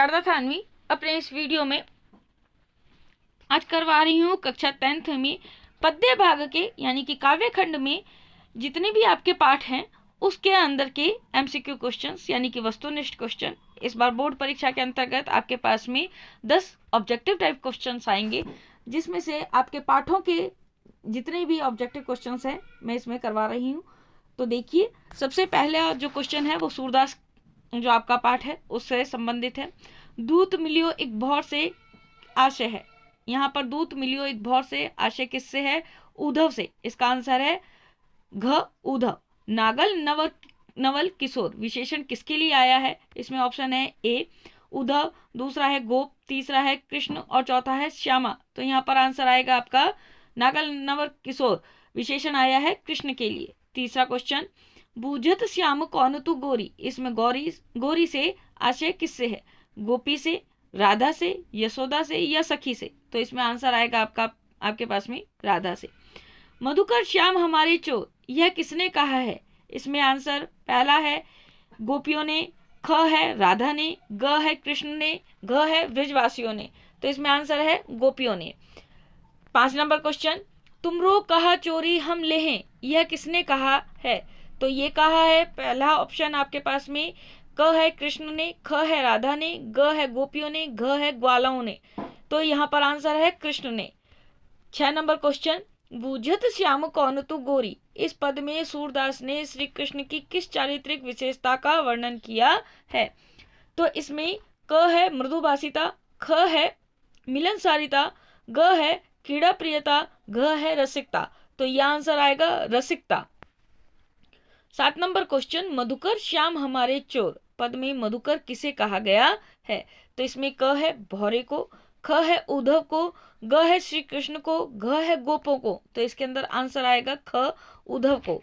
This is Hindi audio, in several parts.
शारदा थानवी अपने इस वीडियो में आज करवा रही हूँ कक्षा 10th में पद्य भाग के यानी कि काव्य खंड में जितने भी आपके पाठ हैं उसके अंदर के एमसीक्यू क्वेश्चंस यानी कि वस्तुनिष्ठ क्वेश्चन। इस बार बोर्ड परीक्षा के अंतर्गत आपके पास में 10 ऑब्जेक्टिव टाइप क्वेश्चंस आएंगे, जिसमें से आपके पाठों के जितने भी ऑब्जेक्टिव क्वेश्चंस हैं मैं इसमें करवा रही हूँ। तो देखिए, सबसे पहला जो क्वेश्चन है वो सूरदास जो आपका पाठ है उससे संबंधित है। दूत मिलियो एक भौर से आशय है। यहाँ पर दूत मिलियो एक भौर से आशय किससे है? उद्धव से। इसका आंसर है घ उद्धव। नागल नवल किशोर विशेषण किसके लिए आया है? इसमें ऑप्शन है ए उद्धव, दूसरा है गोप, तीसरा है कृष्ण और चौथा है श्यामा। तो यहाँ पर आंसर आएगा आपका नागल नवल किशोर विशेषण आया है कृष्ण के लिए। तीसरा क्वेश्चन, बूझत श्याम कौन तू गोरी। इसमें गोरी से आशय किससे है? गोपी से, राधा से, यशोदा से या सखी से? तो इसमें आंसर आएगा आपके पास में राधा से। मधुकर श्याम हमारे चोर, यह किसने कहा है? इसमें आंसर पहला है गोपियों ने, ख है राधा ने, ग है कृष्ण ने, घ है ब्रजवासियों ने। तो इसमें आंसर है गोपियों ने। 5 नंबर क्वेश्चन, तुमरो कहा चोरी हम लेहें, यह किसने कहा है? तो ये कहा है पहला ऑप्शन आपके पास में क है कृष्ण ने, ख है राधा ने, ग है गोपियों ने, घ है ग्वालाओं ने। तो यहाँ पर आंसर है कृष्ण ने। 6 नंबर क्वेश्चन, बूझत श्याम कौन तू गोरी। इस पद में सूरदास ने श्री कृष्ण की किस चारित्रिक विशेषता का वर्णन किया है? तो इसमें क है मृदुभाषिता, ख है मिलनसारिता, ग है क्रीड़ा प्रियता, घ है रसिकता। तो यह आंसर आएगा रसिकता। 7 नंबर क्वेश्चन, मधुकर श्याम हमारे चोर पद में मधुकर किसे कहा गया है? तो इसमें क है भौरे को, ख है उद्धव को, ग है श्री कृष्ण को, घ है गोपों को। तो इसके अंदर आंसर आएगा ख उद्धव को।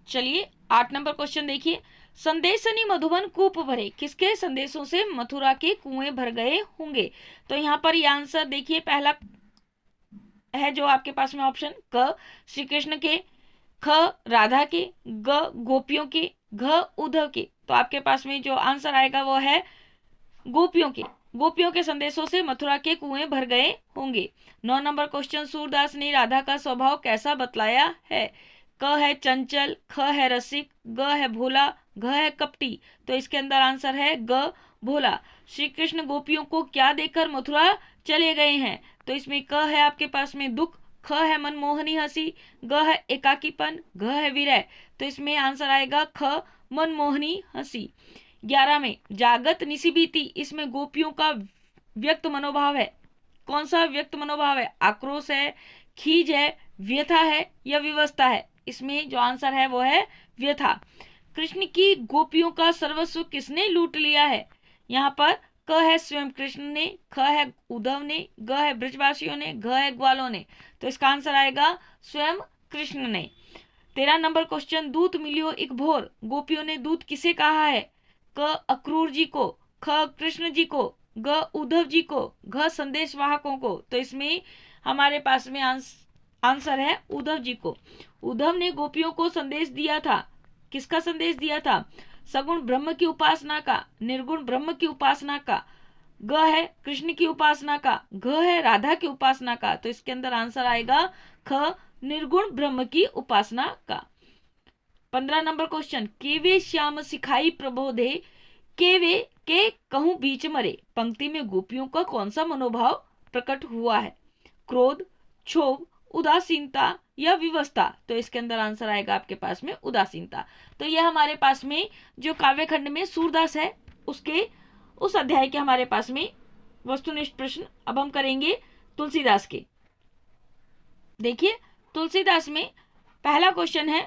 चलिए 8 नंबर क्वेश्चन देखिए, संदेशनी मधुबन कूप भरे, किसके संदेशों से मथुरा के कुएं भर गए होंगे? तो यहाँ पर ये आंसर देखिए, पहला है जो आपके पास में ऑप्शन क श्री कृष्ण के, ख राधा के, ग गोपियों के, घ उद्धव के। तो आपके पास में जो आंसर आएगा वो है गोपियों के। गोपियों के संदेशों से मथुरा के कुएं भर गए होंगे। 9 नंबर क्वेश्चन, सूरदास ने राधा का स्वभाव कैसा बतलाया है? क है चंचल, ख है रसिक, ग है भोला, घ है कपटी। तो इसके अंदर आंसर है ग भोला। श्री कृष्ण गोपियों को क्या देकर मथुरा चले गए हैं? तो इसमें क है आपके पास में दुख, ख है मनमोहनी हंसी, ग है एकाकीपन, घ है विरह। तो इसमें आंसर आएगा ख मनमोहनी हंसी। 11 में जागत निशिबीती, इसमें गोपियों का व्यक्त मनोभाव है। कौन सा व्यक्त मनोभाव है? आक्रोश है, खीज है, व्यथा है या विवशता है? इसमें जो आंसर है वो है व्यथा। कृष्ण की गोपियों का सर्वस्व किसने लूट लिया है? यहाँ पर क है स्वयं कृष्ण ने, ख है उद्धव ने, ग है ब्रजवासियों ने, घ है ग्वालों ने। तो इसका आंसर आएगा स्वयं कृष्ण ने। 13 नंबर क्वेश्चन, दूत मिलियो एक भोर, गोपियों ने दूत किसे कहा है? क अक्रूर जी को, ख कृष्ण जी को, ग उद्धव जी को, घ संदेश वाहकों को। तो इसमें हमारे पास में आंसर है उद्धव जी को। उद्धव ने गोपियों को संदेश दिया था। किसका संदेश दिया था? सगुण ब्रह्म की उपासना का, निर्गुण ब्रह्म की उपासना का, ग है कृष्ण की उपासना का, घ है राधा की उपासना का। तो इसके अंदर आंसर आएगा ख निर्गुण ब्रह्म की उपासना का। 15 नंबर क्वेश्चन, केवे श्याम सिखाई प्रबोधे, केवे के कहूं बीच मरे, पंक्ति में गोपियों का कौन सा मनोभाव प्रकट हुआ है? क्रोध, क्षोभ, उदासीनता या विवशता? तो इसके अंदर आंसर आएगा आपके पास में उदासीनता। तो यह हमारे पास में जो काव्य खंड में सूरदास है उसके उस अध्याय के हमारे पास में वस्तुनिष्ठ प्रश्न। अब हम करेंगे तुलसीदास के। देखिए, तुलसीदास में पहला क्वेश्चन है,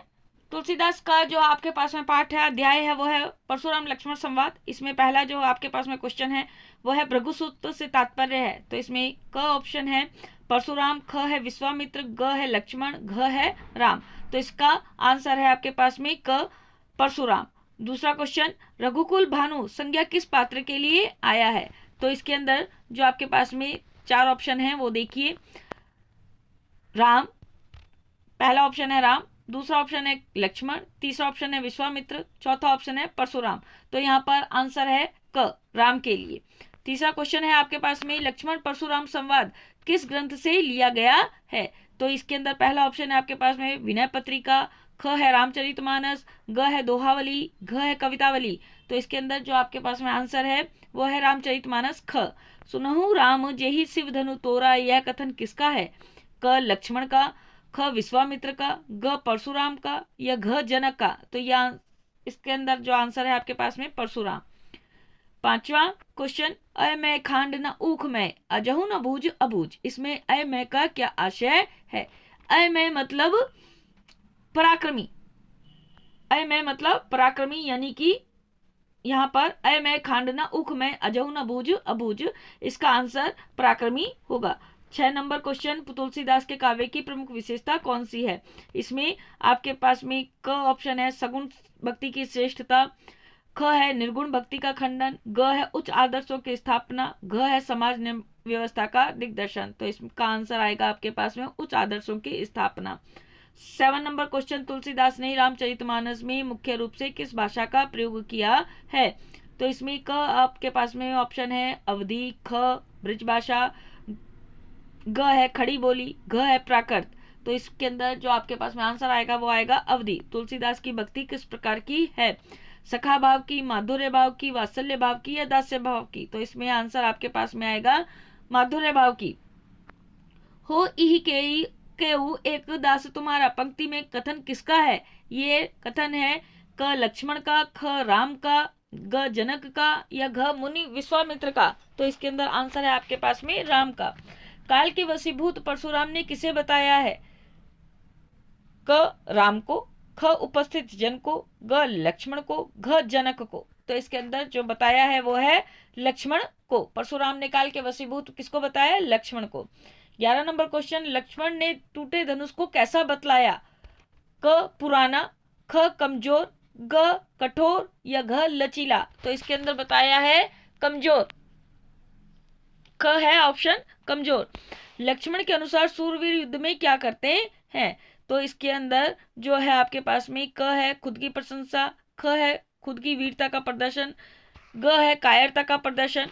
तुलसीदास का जो आपके पास में पाठ है, अध्याय है, वो है परशुराम लक्ष्मण संवाद। इसमें पहला जो आपके पास में क्वेश्चन है वो है भृगुसूत्र से तात्पर्य है। तो इसमें क ऑप्शन है परशुराम, ख है विश्वामित्र, ग है लक्ष्मण, घ है राम। तो इसका आंसर है आपके पास में क परशुराम। दूसरा क्वेश्चन, रघुकुल भानु संज्ञा किस पात्र के लिए आया है? तो इसके अंदर जो आपके पास में 4 ऑप्शन है वो देखिए, राम, पहला ऑप्शन है राम, दूसरा ऑप्शन है लक्ष्मण, तीसरा ऑप्शन है विश्वामित्र, चौथा ऑप्शन है परशुराम। तो यहाँ पर आंसर है क राम के लिए। तीसरा क्वेश्चन है आपके पास में, लक्ष्मण परशुराम संवाद किस ग्रंथ से लिया गया है? तो इसके अंदर पहला ऑप्शन है आपके पास में विनय पत्रिका, ख है रामचरितमानस, ग है दोहावली, घ है कवितावली। तो इसके अंदर जो आपके पास में आंसर है वो है रामचरितमानस ख। सुनहु राम जेहि शिव धनु तोरा, यह कथन किसका है? क लक्ष्मण का, ख विश्वामित्र का, ग परशुराम का, या घ जनक का? तो यह इसके अंदर जो आंसर है आपके पास में परशुराम। पांचवा क्वेश्चन, अय मैं खांड न ऊख मैं, अजहु न बूझ अबूझ। इसमें अय मैं का क्या आशय है? अय मैं मतलब पराक्रमी, अय मैं मतलब पराक्रमी, यानी कि यहाँ पर अय मैं खांड न ऊख मैं, अजहु न बूझ अबूझ, इसका आंसर पराक्रमी होगा। 6 नंबर क्वेश्चन, तुलसीदास के काव्य की प्रमुख विशेषता कौन सी है? इसमें आपके पास में क ऑप्शन है सगुण भक्ति की श्रेष्ठता, ख है निर्गुण भक्ति का खंडन, ग है उच्च आदर्शों की स्थापना, घ है समाज व्यवस्था का दिग्दर्शन। तो इसका आंसर आएगा आपके पास में उच्च आदर्शों की स्थापना। 7 नंबर क्वेश्चन, तुलसीदास ने रामचरितमानस में मुख्य रूप से किस भाषा का प्रयोग किया है? तो इसमें क आपके पास में ऑप्शन है अवधी, ख ब्रज भाषा, ग है खड़ी बोली, घ है प्राकृत। तो इसके अंदर जो आपके पास में आंसर आएगा वो आएगा अवधी। तुलसीदास की भक्ति किस प्रकार की है? सखा भाव की, माधुर्य भाव की, वात्सल्य भाव की, या दास्य भाव की? तो इसमें आंसर आपके पास में आएगा माधुर्य भाव की। हो इहि केऊ एक दास तुम्हारा, पंक्ति में कथन किसका है? ये कथन है क लक्ष्मण का, ख राम का, ग जनक का, या घ मुनि विश्वामित्र का? तो इसके अंदर आंसर है आपके पास में राम का। काल के वशीभूत परशुराम ने किसे बताया है? क राम को, ख उपस्थित जन को, ग लक्ष्मण को, घ जनक को? तो इसके अंदर जो बताया है वो है लक्ष्मण को। परशुराम ने काल के वशीभूत किसको बताया? लक्ष्मण को। 11 नंबर क्वेश्चन, लक्ष्मण ने टूटे धनुष को कैसा बतलाया? क पुराना, ख कमजोर, ग कठोर, या घ लचीला? तो इसके अंदर बताया है कमजोर, ख है ऑप्शन कमजोर। लक्ष्मण के अनुसार सूरवीर युद्ध में क्या करते हैं? तो इसके अंदर जो है आपके पास में क है खुद की प्रशंसा, ख है खुद की वीरता का प्रदर्शन, ग है कायरता का प्रदर्शन,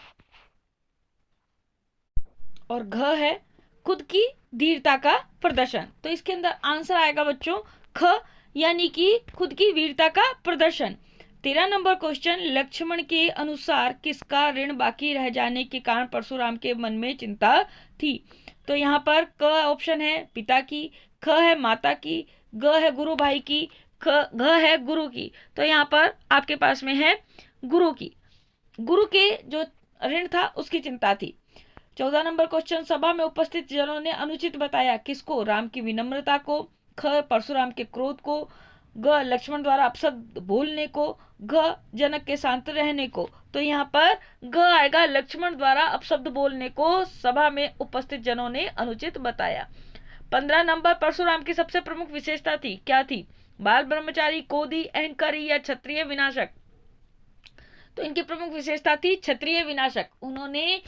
और घ है खुद की धीरता का प्रदर्शन। तो इसके अंदर आंसर आएगा बच्चों ख, यानी कि खुद की वीरता का प्रदर्शन। 13 नंबर क्वेश्चन, लक्ष्मण के अनुसार किसका ऋण बाकी रह जाने के कारण परशुराम के मन में चिंता थी? तो यहाँ पर क ऑप्शन है पिता की, ख है माता की, ग है गुरु भाई की, घ है गुरु की। तो यहाँ पर आपके पास में है गुरु की, गुरु के जो ऋण था उसकी चिंता थी। 14 नंबर क्वेश्चन, सभा में उपस्थित जनों ने अनुचित बताया किसको? राम की विनम्रता को, ख परशुराम के क्रोध को, ग लक्ष्मण द्वारा अपशब्द बोलने को, घ जनक के शांत रहने को? तो यहाँ पर ग आएगा, लक्ष्मण द्वारा अपशब्द बोलने को सभा में उपस्थित जनों ने अनुचित बताया। 15 नंबर, परशुराम की सबसे प्रमुख विशेषता थी, क्या थी? बाल ब्रह्मचारी, क्रोधी, अहंकारी, या क्षत्रिय विनाशक? तो इनकी प्रमुख विशेषता थी क्षत्रिय विनाशक। उन्होंने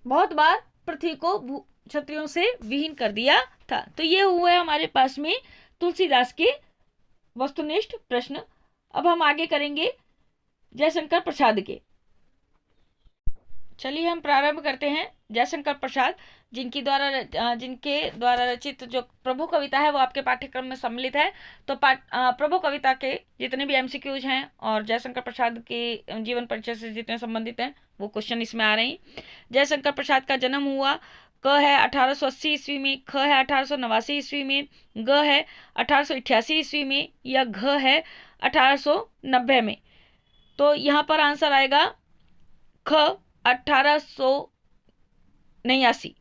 बहुत बार पृथ्वी को क्षत्रियों से विहीन कर दिया था। तो ये हुए हमारे पास में तुलसीदास के वस्तुनिष्ठ प्रश्न। अब हम आगे करेंगे जयशंकर प्रसाद के। चलिए हम प्रारंभ करते हैं जयशंकर प्रसाद, जिनके द्वारा रचित जो प्रभु कविता है वो आपके पाठ्यक्रम में सम्मिलित है। तो प्रभु कविता के जितने भी एमसीक्यूज हैं और जयशंकर प्रसाद के जीवन परिचय से जितने संबंधित हैं वो क्वेश्चन इसमें आ रहे हैं। जयशंकर प्रसाद का जन्म हुआ क है 1880 ईस्वी में, ख है 1889 ईस्वी में, ग है 1888 ईस्वी में, या घ है 1890 में? तो यहाँ पर आंसर आएगा ख 1889।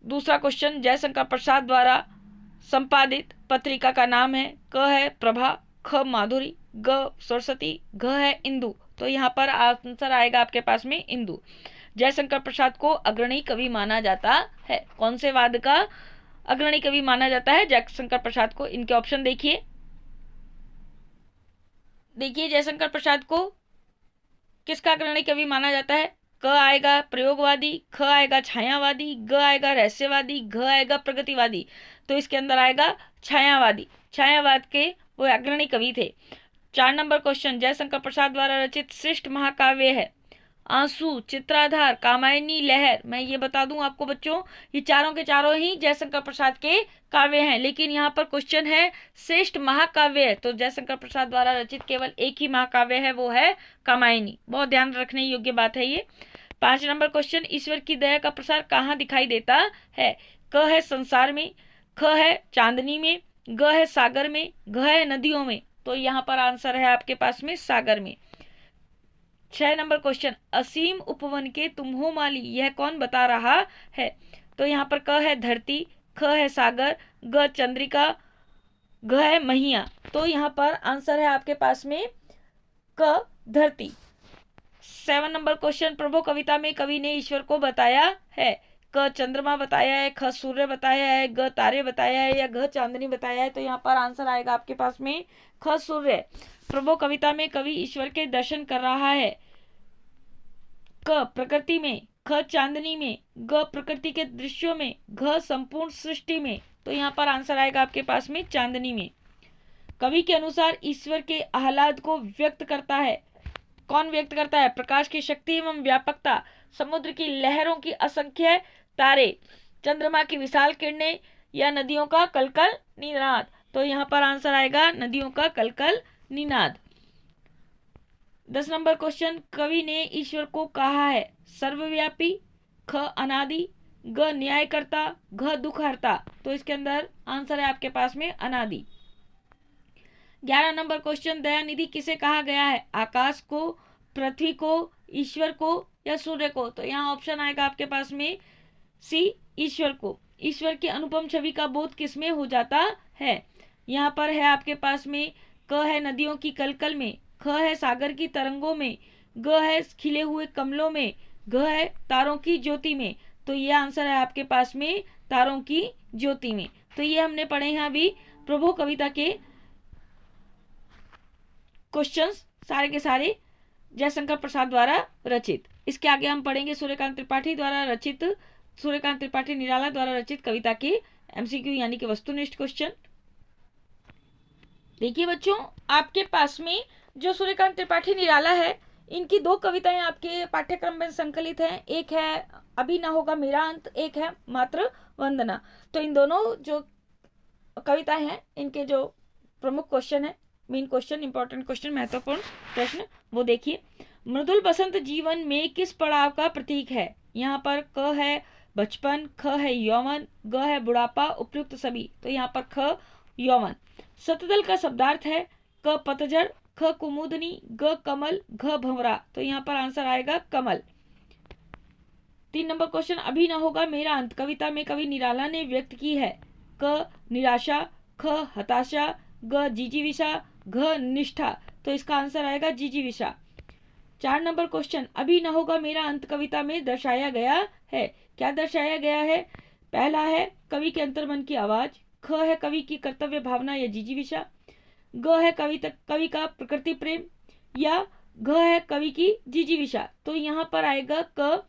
दूसरा क्वेश्चन, जयशंकर प्रसाद द्वारा संपादित पत्रिका का नाम है? क है प्रभा, ख माधुरी, ग सरस्वती, घ है इंदु। तो यहाँ पर आंसर आएगा आपके पास में इंदु। जयशंकर प्रसाद को अग्रणी कवि माना जाता है। कौन से वाद का अग्रणी कवि माना जाता है जयशंकर प्रसाद को? इनके ऑप्शन देखिए जयशंकर प्रसाद को किसका अग्रणी कवि माना जाता है? क आएगा प्रयोगवादी, ख आएगा छायावादी, ग आएगा रहस्यवादी, घ आएगा प्रगतिवादी। तो इसके अंदर आएगा छायावादी। छायावाद के वो अग्रणी कवि थे। 4 नंबर क्वेश्चन, जयशंकर प्रसाद द्वारा रचित श्रेष्ठ महाकाव्य है आंसू, चित्राधार, कामायनी लहर। मैं ये बता दूं आपको बच्चों, ये चारों के चारों ही जयशंकर प्रसाद के काव्य हैं, लेकिन यहाँ पर क्वेश्चन है श्रेष्ठ महाकाव्य है, तो जयशंकर प्रसाद द्वारा रचित केवल एक ही महाकाव्य है, वो है कामायनी। बहुत ध्यान रखने योग्य बात है ये। 5 नंबर क्वेश्चन, ईश्वर की दया का प्रसार कहाँ दिखाई देता है? क है संसार में, ख है चांदनी में, ग है सागर में, घ है नदियों में। तो यहाँ पर आंसर है आपके पास में सागर में। 6 नंबर क्वेश्चन, असीम उपवन के तुम हो माली, यह कौन बता रहा है? तो यहाँ पर क है धरती, ख है सागर, ग चंद्रिका, घ है महिया। तो यहाँ पर आंसर है आपके पास में क धरती। 7 नंबर क्वेश्चन, प्रभु कविता में कवि ने ईश्वर को बताया है? क चंद्रमा बताया है, ख सूर्य बताया है, ग तारे बताया है, या घ चांदनी बताया है? तो यहाँ पर आंसर आएगा आपके पास में ख सूर्य। प्रभु कविता में कवि ईश्वर के दर्शन कर रहा है? क प्रकृति में, ख चांदनी में, ग प्रकृति के दृश्यों में, घ संपूर्ण सृष्टि में। तो यहाँ पर आंसर आएगा आपके पास में चांदनी में। कवि के अनुसार ईश्वर के आह्लाद को व्यक्त करता है, कौन व्यक्त करता है? प्रकाश की शक्ति एवं व्यापकता, समुद्र की लहरों की असंख्य तारे, चंद्रमा की विशाल किरणें, या नदियों का कलकल निनाद। तो यहाँ पर आंसर आएगा नदियों का कलकल निनाद। 10 नंबर क्वेश्चन, कवि ने ईश्वर को कहा है? सर्वव्यापी, ख अनादि, ग न्यायकर्ता, घ दुखहर्ता। तो इसके अंदर आंसर है आपके पास में अनादि। 11 नंबर क्वेश्चन, दयानिधि किसे कहा गया है? आकाश को, पृथ्वी को, ईश्वर को, या सूर्य को? तो यहाँ ऑप्शन आएगा आपके पास में सी, ईश्वर को। ईश्वर की अनुपम छवि का बोध किसमें हो जाता है? यहाँ पर है आपके पास में क है नदियों की कलकल में, ख है सागर की तरंगों में, ग है खिले हुए कमलों में, घ है तारों की ज्योति में। तो ये आंसर है आपके पास में तारों की ज्योति में। तो ये हमने पढ़े हैं अभी प्रभु कविता के क्वेश्चंस, सारे के सारे जयशंकर प्रसाद द्वारा रचित। इसके आगे हम पढ़ेंगे सूर्यकांत त्रिपाठी द्वारा रचित, सूर्यकांत त्रिपाठी निराला द्वारा रचित कविता के एमसीक्यू यानी कि वस्तुनिष्ठ क्वेश्चन। देखिए बच्चों, आपके पास में जो सूर्यकांत त्रिपाठी निराला है, इनकी 2 कविताएं आपके पाठ्यक्रम में संकलित हैं। एक है अभी ना होगा मेरा अंत, एक है मात्र वंदना। तो इन दोनों जो कविताएं हैं, इनके जो प्रमुख क्वेश्चन है, मेन क्वेश्चन, इंपॉर्टेंट क्वेश्चन, महत्वपूर्ण प्रश्न, वो देखिए। मृदुल बसंत जीवन में किस पड़ाव का प्रतीक है? यहाँ पर क है बचपन, ख है यौवन, ग है बुढ़ापा, उपयुक्त सभी। तो यहाँ पर ख यौवन। शतदल का शब्दार्थ है क पतझड़, ख कुमुदनी, ग कमल, घ भंवरा। तो यहाँ पर आंसर आएगा कमल। 3 नंबर क्वेश्चन, अभी ना होगा मेरा अंत कविता में कवि निराला ने व्यक्त की है? क निराशा, ख हताशा, ग जिजीविषा, घ निष्ठा। तो इसका आंसर आएगा जिजीविषा। 4 नंबर क्वेश्चन, अभी न होगा मेरा अंत कविता में दर्शाया गया है? क्या दर्शाया गया है? पहला है कवि के अंतर्मन की आवाज, ख है कवि की कर्तव्य भावना या जिजीविषा, ग है कवि का प्रकृति प्रेम, या घ है कवि की जिजीविषा। तो यहाँ पर आएगा क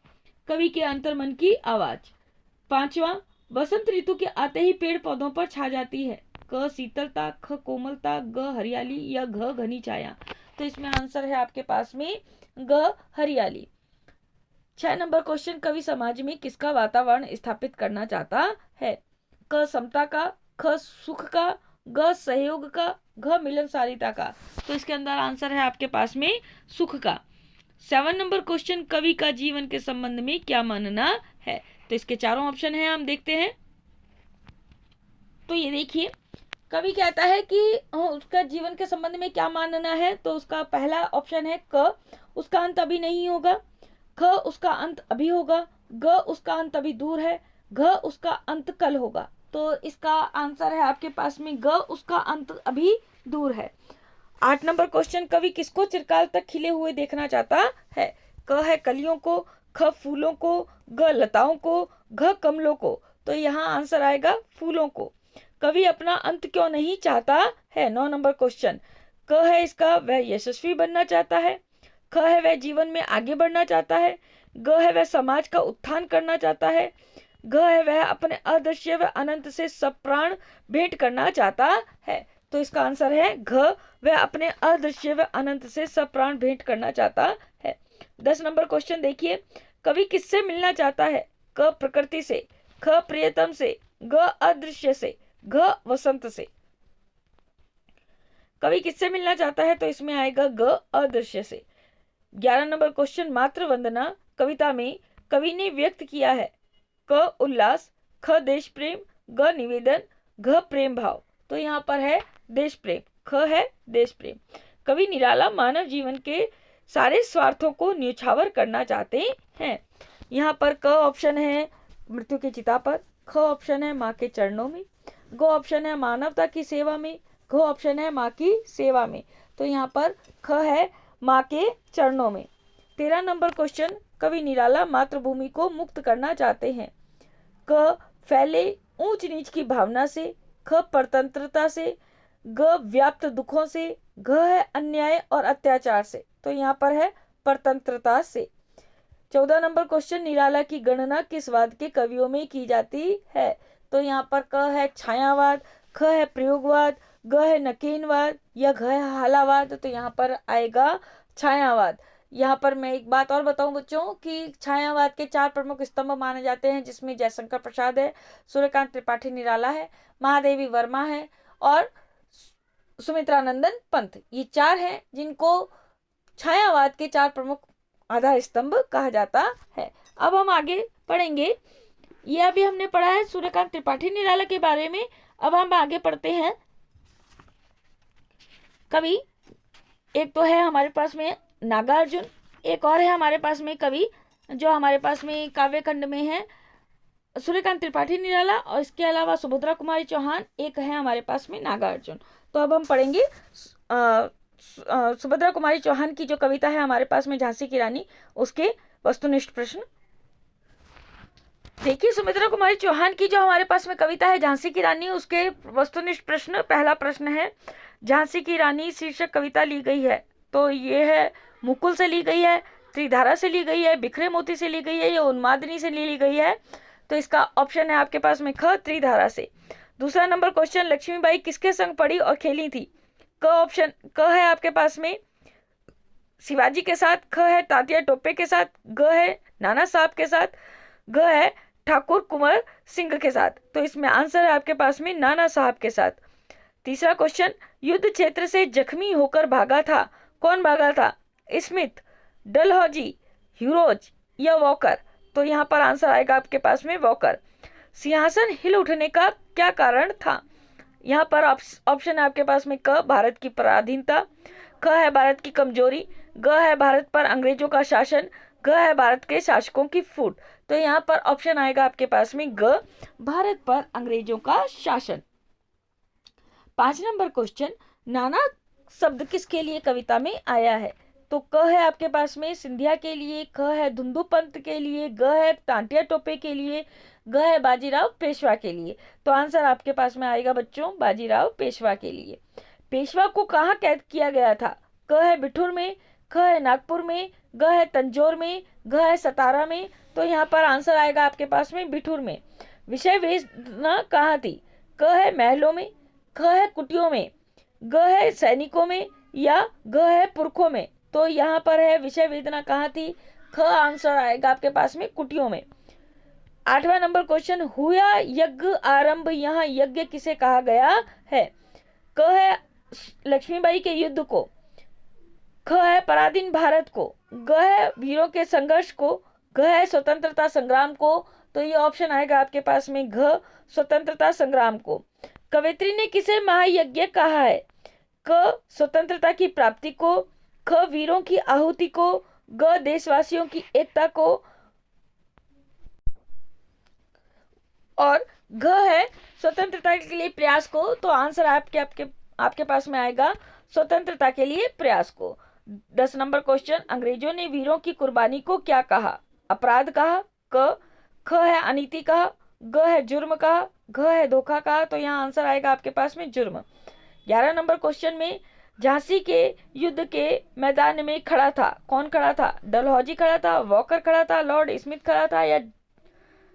कवि के अंतर्मन की आवाज। 5वां, बसंत ऋतु के आते ही पेड़ पौधों पर छा जाती है? क शीतलता, ख कोमलता, ग हरियाली, या घ घनी छाया। तो इसमें आंसर है आपके पास में ग हरियाली। 6 नंबर क्वेश्चन, कवि समाज में किसका वातावरण स्थापित करना चाहता है? क समता का, ख सुख का, ग सहयोग का, घ मिलनसारिता का। तो इसके अंदर आंसर है आपके पास में सुख का। 7 नंबर क्वेश्चन, कवि का जीवन के संबंध में क्या मानना है? तो इसके चारों ऑप्शन हैं, हम देखते हैं। तो ये देखिए, कवि कहता है कि उसका जीवन के संबंध में क्या मानना है। तो उसका पहला ऑप्शन है क उसका अंत अभी नहीं होगा, ख उसका अंत अभी होगा, ग उसका अंत अभी दूर है, घ उसका अंत कल होगा। तो इसका आंसर है आपके पास में ग उसका अंत अभी दूर है। 8 नंबर क्वेश्चन, कवि किसको चिरकाल तक खिले हुए देखना चाहता है? क है कलियों को, ख फूलों को, ग लताओं को, घ कमलों को। तो यहाँ आंसर आएगा फूलों को। कवि अपना अंत क्यों नहीं चाहता है? 9 नंबर क्वेश्चन, क है इसका वह यशस्वी बनना चाहता है, ख है वह जीवन में आगे बढ़ना चाहता है, ग है वह समाज का उत्थान करना चाहता है, घ है वह अपने अदृश्य व अनंत से सब प्राण भेंट करना चाहता है। तो इसका आंसर है घ। वह अपने अदृश्य व अनंत से सब प्राण भेंट करना चाहता है। 10 नंबर क्वेश्चन देखिए, कवि किससे मिलना चाहता है? क प्रकृति से, ख प्रियतम से, ग अदृश्य से, घ वसंत से। कवि किससे मिलना चाहता है? तो इसमें आएगा ग अदृश्य से। 11 नंबर क्वेश्चन, मातृ वंदना कविता में कवि ने व्यक्त किया है? क उल्लास, ख देश प्रेम, ग निवेदन, घ प्रेम भाव। तो यहाँ पर है देश प्रेम, ख है देश प्रेम। कवि निराला मानव जीवन के सारे स्वार्थों को न्यौछावर करना चाहते हैं। यहाँ पर क ऑप्शन है मृत्यु की चिता पर, ख ऑप्शन है माँ के चरणों में, ग ऑप्शन है मानवता की सेवा में, घ ऑप्शन है माँ की सेवा में। तो यहाँ पर ख है माँ के चरणों में। 13 नंबर क्वेश्चन, कवि निराला मातृभूमि को मुक्त करना चाहते हैं? क फैले ऊंच नीच की भावना से, ख परतंत्रता से, ग व्याप्त दुखों से, घ है अन्याय और अत्याचार से। तो यहाँ पर है परतंत्रता से। 14 नंबर क्वेश्चन, निराला की गणना किस वाद के कवियों में की जाती है? तो यहाँ पर क है छायावाद, ख है प्रयोगवाद, ग है नकेनवाद, या घ है हालावाद। तो यहाँ पर आएगा छायावाद। यहाँ पर मैं एक बात और बताऊं बच्चों कि छायावाद के 4 प्रमुख स्तंभ माने जाते हैं, जिसमें जयशंकर प्रसाद है, सूर्यकांत त्रिपाठी निराला है, महादेवी वर्मा है और सुमित्रानंदन पंत। ये 4 हैं जिनको छायावाद के 4 प्रमुख आधार स्तंभ कहा जाता है। अब हम आगे पढ़ेंगे। ये अभी हमने पढ़ा है सूर्यकांत त्रिपाठी निराला के बारे में। अब हम आगे पढ़ते हैं कवि। एक तो है हमारे पास में नागार्जुन, एक और है हमारे पास में कवि जो हमारे पास में काव्य खंड में है सूर्यकांत त्रिपाठी निराला, और इसके अलावा सुभद्रा कुमारी चौहान, एक है हमारे पास में नागार्जुन। तो अब हम पढ़ेंगे सुभद्रा कुमारी चौहान की जो कविता है हमारे पास में झांसी की रानी, उसके वस्तुनिष्ठ प्रश्न। देखिए सुभद्रा कुमारी चौहान की जो हमारे पास में कविता है झांसी की रानी, उसके वस्तुनिष्ठ प्रश्न। पहला प्रश्न है, झांसी की रानी शीर्षक कविता ली गई है, तो ये है मुकुल से ली गई है, त्रिधारा से ली गई है, बिखरे मोती से ली गई है, या उन्मादिनी से ली गई है? तो इसका ऑप्शन है आपके पास में ख त्रिधारा से। दूसरा नंबर क्वेश्चन, लक्ष्मीबाई किसके संग पढ़ी और खेली थी? क ऑप्शन क है आपके पास में शिवाजी के साथ, ख है तात्या टोपे के साथ, ग है नाना साहब के साथ, घ है ठाकुर कुंवर सिंह के साथ। तो इसमें आंसर है आपके पास में नाना साहब के साथ। तीसरा क्वेश्चन, युद्ध क्षेत्र से जख्मी होकर भागा था, कौन भागा था? स्मिथ, डलहौजी, ह्यूरोज या वॉकर? तो यहाँ पर आंसर आएगा आपके पास में वॉकर। सिंहासन हिल उठने का क्या कारण था? यहाँ पर ऑप्शन है आपके पास में क भारत की पराधीनता, ख है भारत की कमजोरी, ग है भारत पर अंग्रेजों का शासन, घ है भारत के शासकों की फूट। तो यहाँ पर ऑप्शन आएगा आपके पास में ग भारत पर अंग्रेजों का शासन। 5 नंबर क्वेश्चन, नाना शब्द किसके लिए कविता में आया है? तो क है आपके पास में सिंधिया के लिए, ख है धुंधु पंत के लिए, ग है तांतिया टोपे के लिए, ग है बाजीराव पेशवा के लिए। तो आंसर आपके पास में आएगा बच्चों बाजीराव पेशवा के लिए। पेशवा को कहाँ कैद किया गया था? क है बिठूर में, ख है नागपुर में, ग है तंजौर में, घ है सतारा में। तो यहाँ पर आंसर आएगा आपके पास में बिठूर में। विषय वेदना कहाँ थी? क है महलों में, ख है कुटियों में, ग है सैनिकों में, या घ है पुरखों में? तो यहाँ पर है विषय वेदना कहाँ थी? ख आंसर आएगा आपके पास में कुटियों में। 8वां नंबर क्वेश्चन, हुआ यज्ञ आरंभ, यहाँ यज्ञ किसे कहा गया है? क है लक्ष्मीबाई के युद्ध को, ख है पराधीन भारत को, ग है वीरों के संघर्ष को, घ है स्वतंत्रता संग्राम को? तो ये ऑप्शन आएगा आपके पास में घ स्वतंत्रता संग्राम को। कवयित्री ने किसे महायज्ञ कहा है? क स्वतंत्रता की प्राप्ति को, ख वीरों की आहुति को, ग देशवासियों की एकता को, और घ है स्वतंत्रता के लिए प्रयास को। तो आंसर आपके पास में आएगा स्वतंत्रता के लिए प्रयास को। 10 नंबर क्वेश्चन, अंग्रेजों ने वीरों की कुर्बानी को क्या कहा? अपराध कहा, ख है अनीति कहा, ग है जुर्म कहा, घ है धोखा कहा? तो यहाँ आंसर आएगा आपके पास में जुर्म। 11 नंबर क्वेश्चन में, झांसी के युद्ध के मैदान में खड़ा था, कौन खड़ा था? डलहौजी खड़ा था, वॉकर खड़ा था, लॉर्ड स्मिथ खड़ा था, या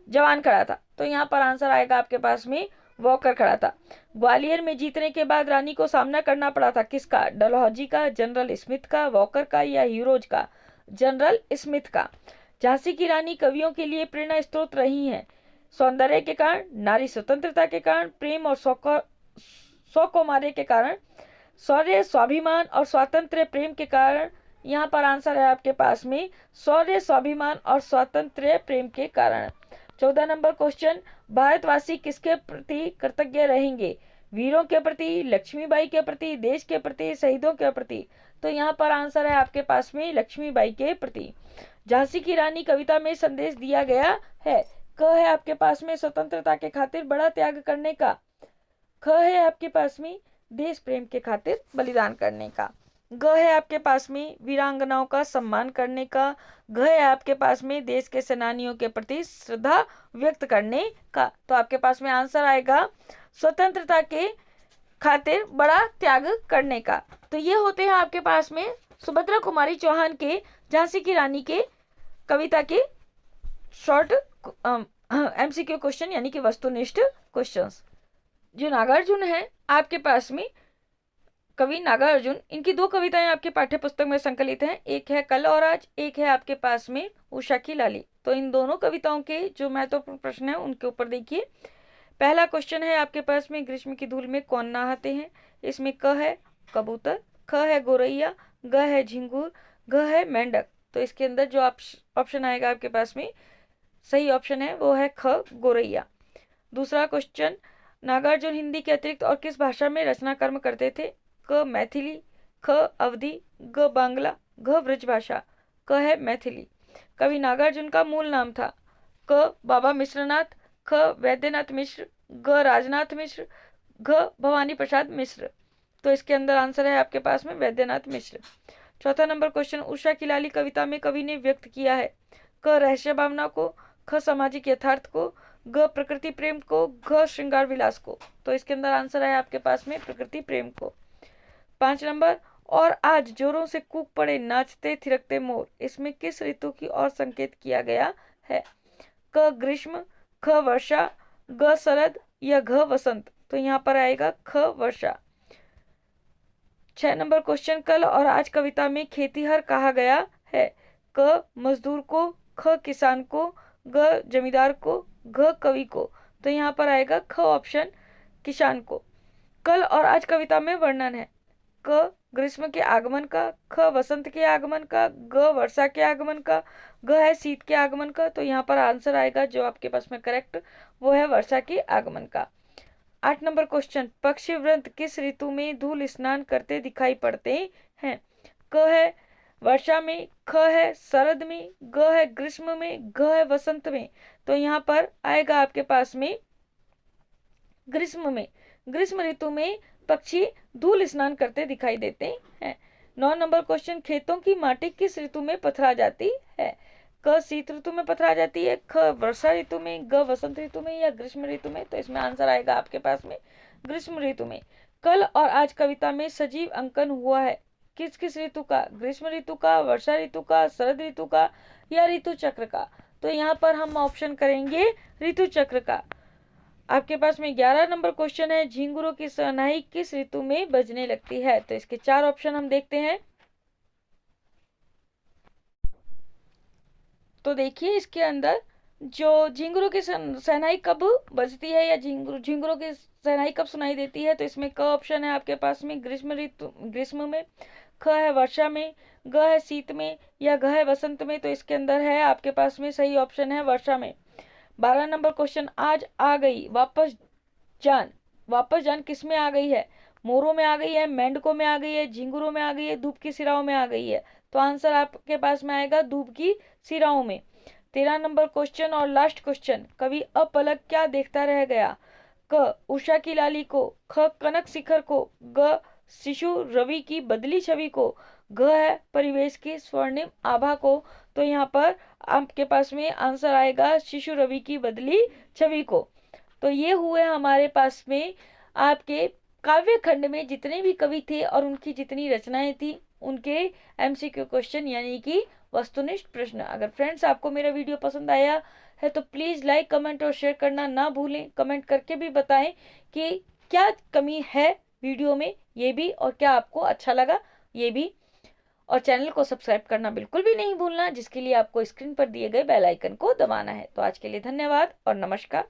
जवान खड़ा था? तो यहाँ पर आंसर आएगा आपके पास में वॉकर खड़ा था। ग्वालियर में जीतने के बाद रानी को सामना करना पड़ा था किसका? डलहौजी का, जनरल स्मिथ का, वॉकर का या हीरोज का? जनरल स्मिथ का। झांसी की रानी कवियों के लिए प्रेरणा स्रोत रही हैं सौंदर्य के कारण, नारी स्वतंत्रता के कारण, प्रेम और सौकुमार्य के कारण, शौर्य, स्वाभिमान और स्वातंत्र्य प्रेम के कारण। यहाँ पर आंसर है आपके पास में शौर्य, स्वाभिमान और स्वातंत्र्य प्रेम के कारण। 14 नंबर क्वेश्चन, भारतवासी किसके प्रति कृतज्ञ रहेंगे? वीरों के प्रति, लक्ष्मीबाई के प्रति, देश के प्रति, शहीदों के प्रति? तो यहाँ पर आंसर है आपके पास में लक्ष्मीबाई के प्रति। झांसी की रानी कविता में संदेश दिया गया है। क है आपके पास में स्वतंत्रता के खातिर बड़ा त्याग करने का। ख है आपके पास में देश प्रेम के खातिर बलिदान करने का। ग है आपके पास में वीरांगनाओं का सम्मान करने का। घ है आपके पास में देश के सेनानियों के प्रति श्रद्धा व्यक्त करने का। तो आपके पास में आंसर आएगा स्वतंत्रता के खातिर बड़ा त्याग करने का। तो ये होते हैं आपके पास में सुभद्रा कुमारी चौहान के झांसी की रानी के कविता के शॉर्ट एमसीक्यू क्वेश्चन, यानी कि वस्तुनिष्ठ क्वेश्चंस। जो नागार्जुन है आपके पास में, कवि नागार्जुन, इनकी दो कविताएं आपके पाठ्य पुस्तक में संकलित हैं। एक है कल और आज, एक है आपके पास में उषा की लाली। तो इन दोनों कविताओं के जो महत्वपूर्ण प्रश्न है उनके ऊपर देखिए। पहला क्वेश्चन है आपके पास में, ग्रीष्म की धूल में कौन नहाते हैं? इसमें क है कबूतर, ख है गोरैया, ग है झिंगुर, घ है मेंढक। तो इसके अंदर जो ऑप्शन आएगा आपके पास में सही ऑप्शन है वो है ख गोरैया। दूसरा क्वेश्चन, नागार्जुन हिंदी के अतिरिक्त और किस भाषा में रचना कर्म करते थे? क मैथिली, ख अवधी, ग बांग्ला, घ ब्रजभाषा। क है मैथिली। कवि नागार्जुन का मूल नाम था क बाबा मिश्रनाथ, ख वैद्यनाथ मिश्र, ग राजनाथ मिश्र, घ भवानी प्रसाद मिश्र। तो इसके अंदर आंसर है आपके पास में वैद्यनाथ मिश्र। चौथा नंबर क्वेश्चन, उषा की लाली कविता में कवि ने व्यक्त किया है क रहस्य भावना को, ख सामाजिक यथार्थ को, ग प्रकृति प्रेम को, घ श्रृंगार विलास को। तो इसके अंदर आंसर है आपके पास में प्रकृति प्रेम को। 5 नंबर, और आज जोरों से कूक पड़े नाचते थिरकते मोर, इसमें किस ऋतु की ओर संकेत किया गया है? क ग्रीष्म, ख वर्षा, ग शरद या घ वसंत। तो यहाँ पर आएगा ख वर्षा। 6 नंबर क्वेश्चन, कल और आज कविता में खेतीहर कहा गया है? क मजदूर को, ख किसान को, ग जमींदार को, घ कवि को। तो यहाँ पर आएगा ख ऑप्शन किसान को। कल और आज कविता में वर्णन है क ग्रीष्म के आगमन का, ख वसंत के आगमन का, ग वर्षा के आगमन का, घ है शीत के आगमन का। तो यहाँ पर आंसर आएगा जो आपके पास में करेक्ट वो है वर्षा के आगमन का। 8 नंबर क्वेश्चन, पक्षी वृंद किस ऋतु में धूल स्नान करते दिखाई पड़ते हैं? क है वर्षा में, ख है शरद में, ग है ग्रीष्म में, घ है वसंत में। तो यहाँ पर आएगा आपके पास में ग्रीष्म में। ग्रीष्म ऋतु में पक्षी धूल स्नान करते दिखाई देते हैं। 9 नंबर क्वेश्चन, खेतों की माटी किस ऋतु में पथरा जाती है? क शीत ऋतु में पथरा जाती है, ख वर्षा ऋतु में, ग वसंत ऋतु में या ग्रीष्म ऋतु में। तो इसमें आंसर आएगा आपके पास में ग्रीष्म ऋतु में। कल और आज कविता में सजीव अंकन हुआ है किस किस ऋतु का? ग्रीष्म ऋतु का, वर्षा ऋतु का, शरद ऋतु का या ऋतु चक्र का? तो यहाँ पर हम ऑप्शन करेंगे ऋतु चक्र का। आपके पास में 11 नंबर क्वेश्चन है, झिंगुरों की शहनाई किस ऋतु में बजने लगती है? तो इसके 4 ऑप्शन हम देखते हैं। तो देखिए इसके अंदर जो झिंगुरों की शहनाई कब बजती है या झिंगुरों की शहनाई कब सुनाई देती है? तो इसमें क ऑप्शन है आपके पास में ग्रीष्म में, ख है वर्षा में, ग है शीत में या घ है वसंत में। तो इसके अंदर है आपके पास में सही ऑप्शन है वर्षा में। 12 नंबर क्वेश्चन, आज आ गई वापस जान किस में आ गई है? मोरों में आ गई है, मेंढकों में आ गई है, झिंगुरों में आ गई है, धूप की सिराओं में आ गई है। तो आंसर आपके पास में आएगा धूप की सिराओं में। 13 नंबर क्वेश्चन और लास्ट क्वेश्चन, कवि अपलक क्या देखता रह गया? क उषा की लाली को, ख कनक शिखर को, ग शिशु रवि की बदली छवि को, घ है परिवेश की स्वर्णिम आभा को। तो यहाँ पर आपके पास में आंसर आएगा शिशु रवि की बदली छवि को। तो ये हुए हमारे पास में आपके काव्य खंड में जितने भी कवि थे और उनकी जितनी रचनाएं थी उनके एमसीक्यू क्वेश्चन यानी कि वस्तुनिष्ठ प्रश्न। अगर फ्रेंड्स आपको मेरा वीडियो पसंद आया है तो प्लीज़ लाइक, कमेंट और शेयर करना ना भूलें। कमेंट करके भी बताएं कि क्या कमी है वीडियो में ये भी, और क्या आपको अच्छा लगा ये भी। और चैनल को सब्सक्राइब करना बिल्कुल भी नहीं भूलना, जिसके लिए आपको स्क्रीन पर दिए गए बेल आइकन को दबाना है। तो आज के लिए धन्यवाद और नमस्कार।